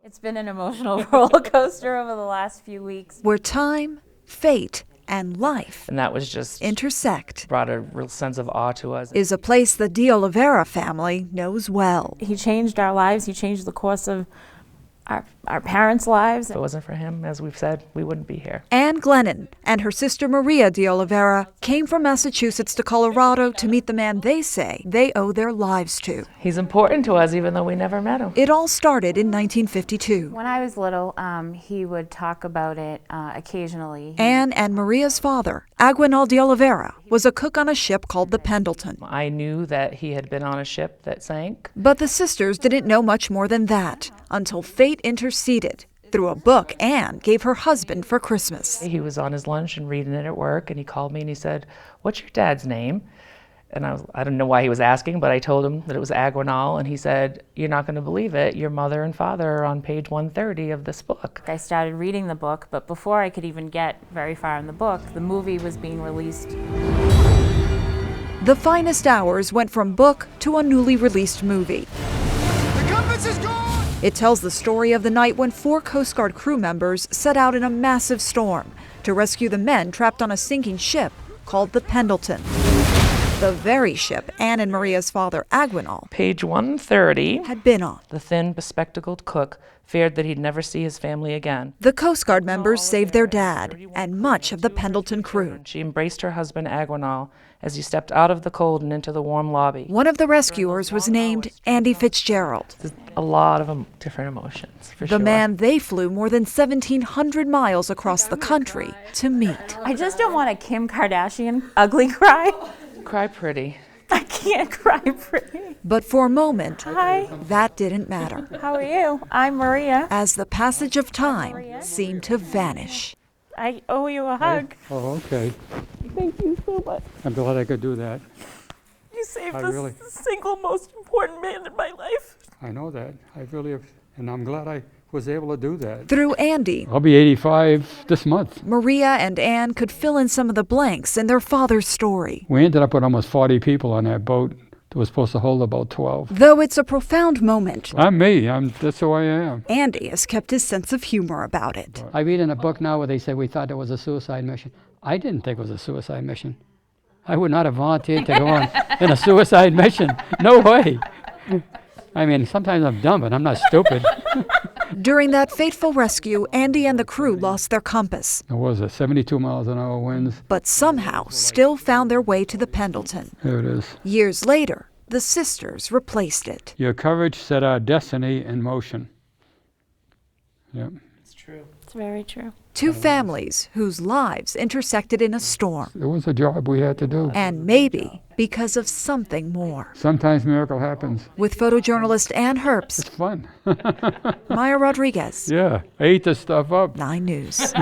It's been an emotional roller coaster over the last few weeks. Where time, fate, and life And that was just intersect brought a real sense of awe to us. is a place the DeOliveira family knows well. He changed our lives. He changed the course of our parents' lives. If it wasn't for him, as we've said, we wouldn't be here. Anne Glennon and her sister Maria DeOliveira came from Massachusetts to Colorado to meet the man they say they owe their lives to. He's important to us, even though we never met him. It all started in 1952. When I was little, he would talk about it occasionally. Anne and Maria's father, Aguinaldo DeOliveira, was a cook on a ship called the Pendleton. I knew that he had been on a ship that sank. But the sisters didn't know much more than that until fate interceded through a book Anne gave her husband for Christmas. He was on his lunch and reading it at work, and he called me and he said, "What's your dad's name?" And I didn't know why he was asking, but I told him that it was Aguinaldo, and he said, "You're not going to believe it. Your mother and father are on page 130 of this book." I started reading the book, but before I could even get very far in the book, the movie was being released. The finest hours went from book to a newly released movie. The compass is gone! It tells the story of the night when 4 Coast Guard crew members set out in a massive storm to rescue the men trapped on a sinking ship called the Pendleton. The very ship Anne and Maria's father, Aguinaldo, Page 130, had been on. the thin, bespectacled cook feared that he'd never see his family again. The Coast Guard members saved their dad and much of the Pendleton crew. She embraced her husband, Aguinaldo, as he stepped out of the cold and into the warm lobby. One of the rescuers was named Andy Fitzgerald, There's a lot of different emotions, for sure. the man they flew more than 1,700 miles across the country to meet. I just don't want a Kim Kardashian ugly cry. Cry pretty. I can't cry pretty. But for a moment, Hi, that didn't matter, how are you? I'm Maria. as the passage of time seemed to vanish. I owe you a hug. Oh, okay. Thank you so much. I'm glad I could do that. You saved I the really- single most important man in my life. I know that. I really have, and I'm glad I was able to do that. Through Andy, I'll be 85 this month. Maria and Anne could fill in some of the blanks in their father's story. We ended up with almost 40 people on that boat that was supposed to hold about 12. Though it's a profound moment, I'm me. That's who I am. Andy has kept his sense of humor about it. I read in a book now where they say we thought it was a suicide mission. I didn't think it was a suicide mission. I would not have volunteered to go on in a suicide mission. No way. I mean, sometimes I'm dumb, but I'm not stupid. During that fateful rescue, Andy and the crew lost their compass, It was a 72 miles an hour winds. but somehow still found their way to the Pendleton. There it is. Years later, the sisters replaced it. Your courage set our destiny in motion. Yep. It's true. It's very true. 2 families whose lives intersected in a storm, It was a job we had to do. and maybe because of something more. Sometimes miracle happens. With photojournalist Ann It's Herbst, fun. Maya Rodriguez, Yeah, I ate this stuff up. 9 News.